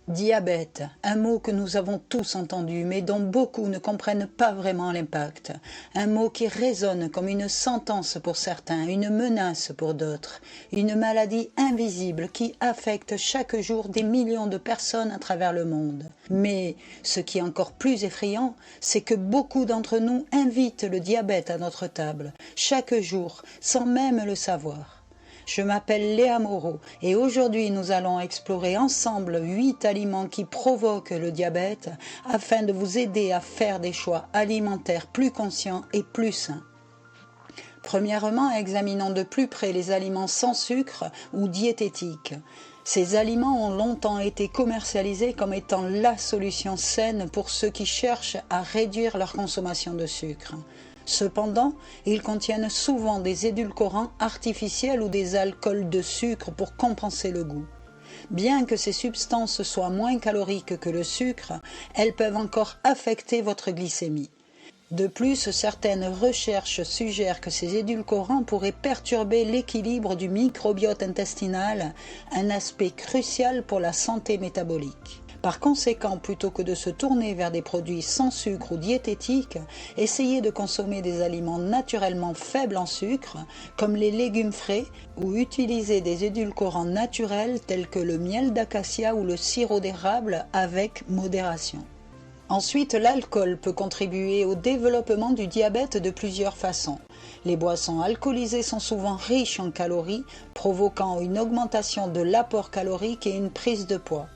Diabète, un mot que nous avons tous entendu, mais dont beaucoup ne comprennent pas vraiment l'impact. Un mot qui résonne comme une sentence pour certains, une menace pour d'autres. Une maladie invisible qui affecte chaque jour des millions de personnes à travers le monde. Mais ce qui est encore plus effrayant, c'est que beaucoup d'entre nous invitent le diabète à notre table, chaque jour, sans même le savoir. Je m'appelle Léa Moreau et aujourd'hui nous allons explorer ensemble 8 aliments qui provoquent le diabète afin de vous aider à faire des choix alimentaires plus conscients et plus sains. Premièrement, examinons de plus près les aliments sans sucre ou diététiques. Ces aliments ont longtemps été commercialisés comme étant la solution saine pour ceux qui cherchent à réduire leur consommation de sucre. Cependant, ils contiennent souvent des édulcorants artificiels ou des alcools de sucre pour compenser le goût. Bien que ces substances soient moins caloriques que le sucre, elles peuvent encore affecter votre glycémie. De plus, certaines recherches suggèrent que ces édulcorants pourraient perturber l'équilibre du microbiote intestinal, un aspect crucial pour la santé métabolique. Par conséquent, plutôt que de se tourner vers des produits sans sucre ou diététiques, essayez de consommer des aliments naturellement faibles en sucre, comme les légumes frais, ou utilisez des édulcorants naturels tels que le miel d'acacia ou le sirop d'érable avec modération. Ensuite, l'alcool peut contribuer au développement du diabète de plusieurs façons. Les boissons alcoolisées sont souvent riches en calories, provoquant une augmentation de l'apport calorique et une prise de poids.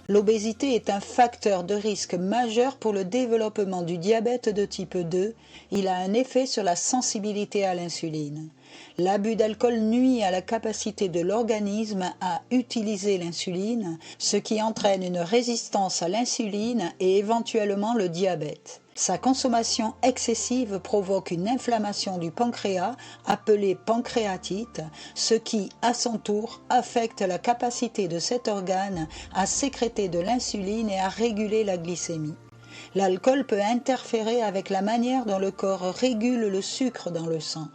L'obésité est un facteur de risque majeur pour le développement du diabète de type 2. Il a un effet sur la sensibilité à l'insuline. L'abus d'alcool nuit à la capacité de l'organisme à utiliser l'insuline, ce qui entraîne une résistance à l'insuline et éventuellement le diabète. Sa consommation excessive provoque une inflammation du pancréas, appelée pancréatite, ce qui, à son tour, affecte la capacité de cet organe à sécréter de l'insuline et à réguler la glycémie. L'alcool peut interférer avec la manière dont le corps régule le sucre dans le sang.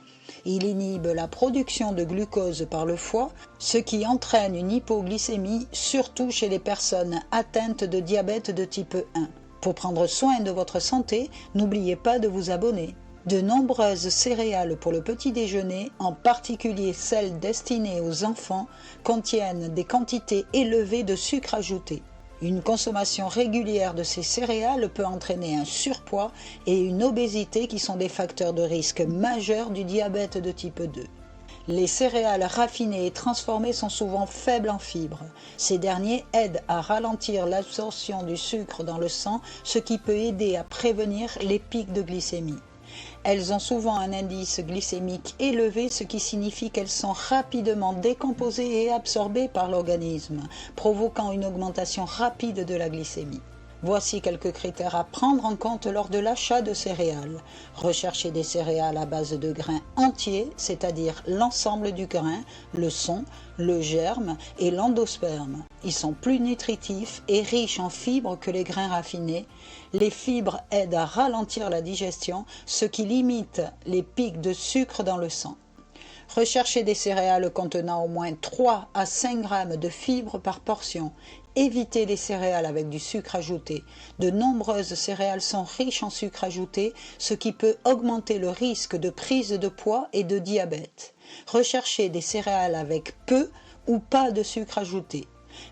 Il inhibe la production de glucose par le foie, ce qui entraîne une hypoglycémie, surtout chez les personnes atteintes de diabète de type 1. Pour prendre soin de votre santé, n'oubliez pas de vous abonner. De nombreuses céréales pour le petit déjeuner, en particulier celles destinées aux enfants, contiennent des quantités élevées de sucre ajouté. Une consommation régulière de ces céréales peut entraîner un surpoids et une obésité qui sont des facteurs de risque majeurs du diabète de type 2. Les céréales raffinées et transformées sont souvent faibles en fibres. Ces derniers aident à ralentir l'absorption du sucre dans le sang, ce qui peut aider à prévenir les pics de glycémie. Elles ont souvent un indice glycémique élevé, ce qui signifie qu'elles sont rapidement décomposées et absorbées par l'organisme, provoquant une augmentation rapide de la glycémie. Voici quelques critères à prendre en compte lors de l'achat de céréales. Recherchez des céréales à base de grains entiers, c'est-à-dire l'ensemble du grain, le son, le germe et l'endosperme. Ils sont plus nutritifs et riches en fibres que les grains raffinés. Les fibres aident à ralentir la digestion, ce qui limite les pics de sucre dans le sang. Recherchez des céréales contenant au moins 3 à 5 grammes de fibres par portion. Évitez les céréales avec du sucre ajouté. De nombreuses céréales sont riches en sucre ajouté, ce qui peut augmenter le risque de prise de poids et de diabète. Recherchez des céréales avec peu ou pas de sucre ajouté.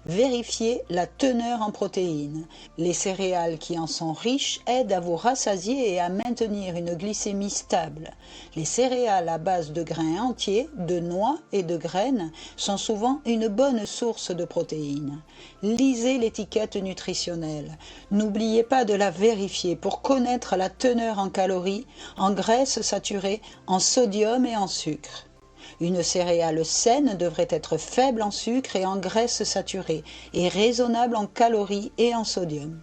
Vérifiez la teneur en protéines. Les céréales qui en sont riches aident à vous rassasier et à maintenir une glycémie stable. Les céréales à base de grains entiers, de noix et de graines sont souvent une bonne source de protéines. Lisez l'étiquette nutritionnelle. N'oubliez pas de la vérifier pour connaître la teneur en calories, en graisses saturées, en sodium et en sucre. Une céréale saine devrait être faible en sucre et en graisses saturées et raisonnable en calories et en sodium.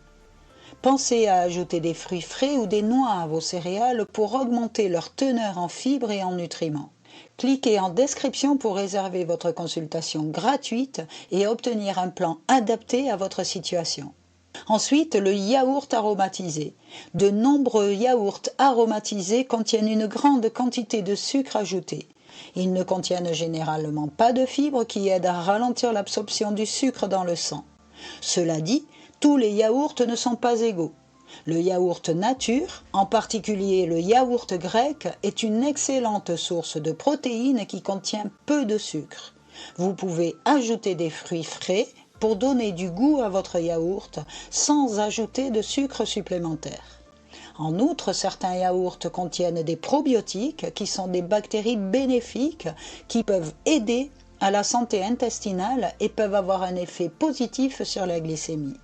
Pensez à ajouter des fruits frais ou des noix à vos céréales pour augmenter leur teneur en fibres et en nutriments. Cliquez en description pour réserver votre consultation gratuite et obtenir un plan adapté à votre situation. Ensuite, le yaourt aromatisé. De nombreux yaourts aromatisés contiennent une grande quantité de sucre ajouté. Ils ne contiennent généralement pas de fibres qui aident à ralentir l'absorption du sucre dans le sang. Cela dit, tous les yaourts ne sont pas égaux. Le yaourt nature, en particulier le yaourt grec, est une excellente source de protéines qui contient peu de sucre. Vous pouvez ajouter des fruits frais pour donner du goût à votre yaourt sans ajouter de sucre supplémentaire. En outre, certains yaourts contiennent des probiotiques qui sont des bactéries bénéfiques qui peuvent aider à la santé intestinale et peuvent avoir un effet positif sur la glycémie.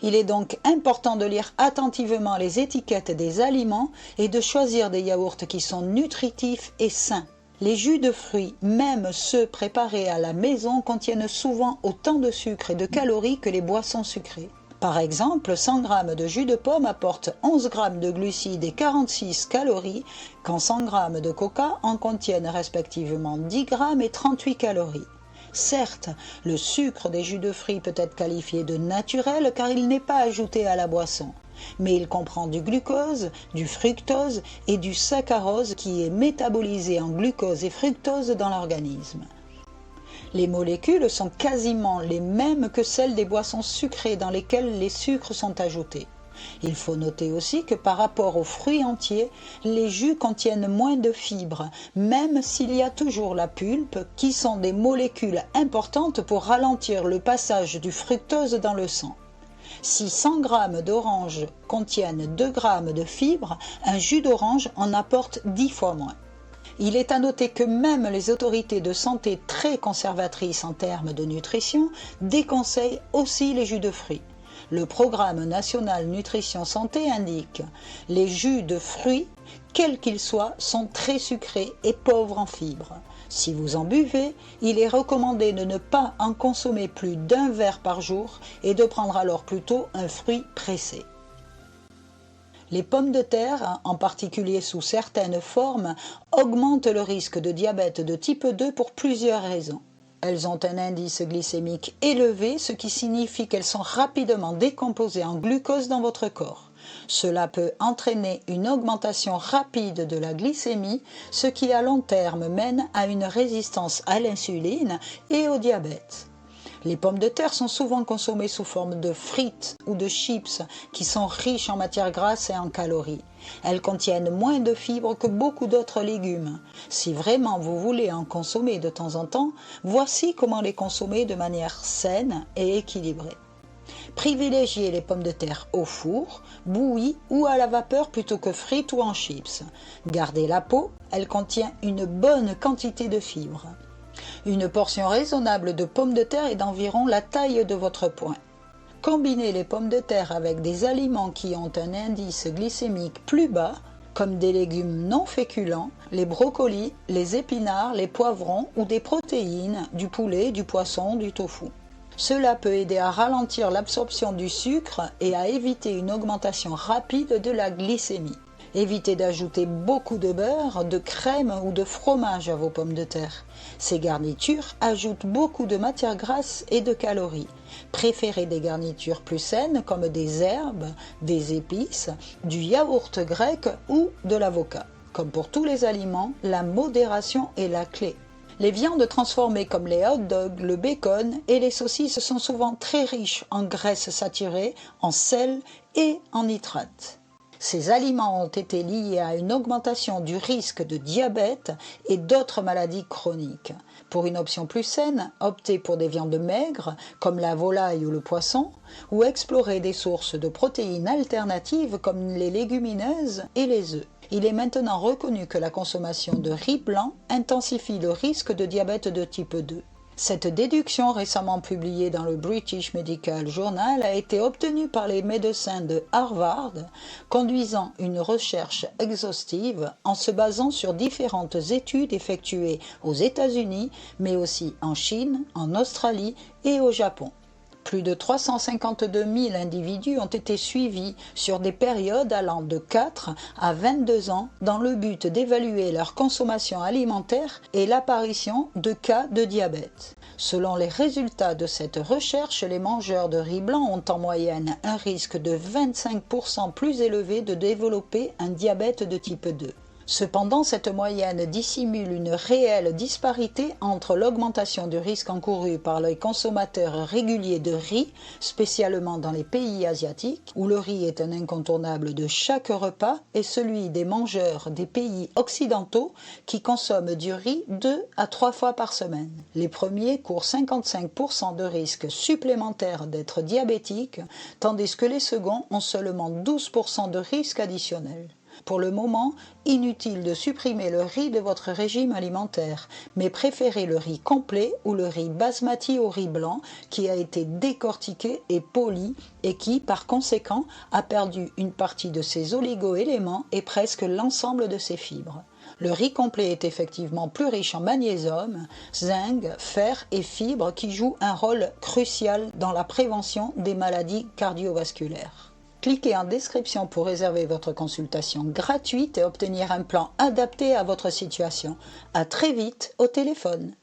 Il est donc important de lire attentivement les étiquettes des aliments et de choisir des yaourts qui sont nutritifs et sains. Les jus de fruits, même ceux préparés à la maison, contiennent souvent autant de sucre et de calories que les boissons sucrées. Par exemple, 100 g de jus de pomme apportent 11 g de glucides et 46 calories, quand 100 g de coca en contiennent respectivement 10 g et 38 calories. Certes, le sucre des jus de fruits peut être qualifié de naturel car il n'est pas ajouté à la boisson, mais il comprend du glucose, du fructose et du saccharose qui est métabolisé en glucose et fructose dans l'organisme. Les molécules sont quasiment les mêmes que celles des boissons sucrées dans lesquelles les sucres sont ajoutés. Il faut noter aussi que par rapport aux fruits entiers, les jus contiennent moins de fibres, même s'il y a toujours la pulpe, qui sont des molécules importantes pour ralentir le passage du fructose dans le sang. Si 100 g d'orange contiennent 2 g de fibres, un jus d'orange en apporte 10 fois moins. Il est à noter que même les autorités de santé très conservatrices en termes de nutrition déconseillent aussi les jus de fruits. Le Programme national nutrition santé indique « Les jus de fruits, quels qu'ils soient, sont très sucrés et pauvres en fibres. Si vous en buvez, il est recommandé de ne pas en consommer plus d'un verre par jour et de prendre alors plutôt un fruit pressé. » Les pommes de terre, en particulier sous certaines formes, augmentent le risque de diabète de type 2 pour plusieurs raisons. Elles ont un indice glycémique élevé, ce qui signifie qu'elles sont rapidement décomposées en glucose dans votre corps. Cela peut entraîner une augmentation rapide de la glycémie, ce qui à long terme mène à une résistance à l'insuline et au diabète. Les pommes de terre sont souvent consommées sous forme de frites ou de chips qui sont riches en matières grasses et en calories. Elles contiennent moins de fibres que beaucoup d'autres légumes. Si vraiment vous voulez en consommer de temps en temps, voici comment les consommer de manière saine et équilibrée. Privilégiez les pommes de terre au four, bouillies ou à la vapeur plutôt que frites ou en chips. Gardez la peau, elle contient une bonne quantité de fibres. Une portion raisonnable de pommes de terre est d'environ la taille de votre poing. Combinez les pommes de terre avec des aliments qui ont un indice glycémique plus bas, comme des légumes non féculents, les brocolis, les épinards, les poivrons ou des protéines, du poulet, du poisson, du tofu. Cela peut aider à ralentir l'absorption du sucre et à éviter une augmentation rapide de la glycémie. Évitez d'ajouter beaucoup de beurre, de crème ou de fromage à vos pommes de terre. Ces garnitures ajoutent beaucoup de matières grasses et de calories. Préférez des garnitures plus saines comme des herbes, des épices, du yaourt grec ou de l'avocat. Comme pour tous les aliments, la modération est la clé. Les viandes transformées comme les hot dogs, le bacon et les saucisses sont souvent très riches en graisses saturées, en sel et en nitrates. Ces aliments ont été liés à une augmentation du risque de diabète et d'autres maladies chroniques. Pour une option plus saine, optez pour des viandes maigres comme la volaille ou le poisson, ou explorez des sources de protéines alternatives comme les légumineuses et les œufs. Il est maintenant reconnu que la consommation de riz blanc intensifie le risque de diabète de type 2. Cette déduction récemment publiée dans le British Medical Journal a été obtenue par les médecins de Harvard, conduisant une recherche exhaustive en se basant sur différentes études effectuées aux États-Unis, mais aussi en Chine, en Australie et au Japon. Plus de 352 000 individus ont été suivis sur des périodes allant de 4 à 22 ans dans le but d'évaluer leur consommation alimentaire et l'apparition de cas de diabète. Selon les résultats de cette recherche, les mangeurs de riz blanc ont en moyenne un risque de 25% plus élevé de développer un diabète de type 2. Cependant, cette moyenne dissimule une réelle disparité entre l'augmentation du risque encouru par les consommateurs réguliers de riz, spécialement dans les pays asiatiques, où le riz est un incontournable de chaque repas, et celui des mangeurs des pays occidentaux qui consomment du riz 2 à 3 fois par semaine. Les premiers courent 55% de risque supplémentaire d'être diabétiques, tandis que les seconds ont seulement 12% de risque additionnel. Pour le moment, inutile de supprimer le riz de votre régime alimentaire, mais préférez le riz complet ou le riz basmati au riz blanc qui a été décortiqué et poli et qui, par conséquent, a perdu une partie de ses oligo-éléments et presque l'ensemble de ses fibres. Le riz complet est effectivement plus riche en magnésium, zinc, fer et fibres qui jouent un rôle crucial dans la prévention des maladies cardiovasculaires. Cliquez en description pour réserver votre consultation gratuite et obtenir un plan adapté à votre situation. À très vite au téléphone.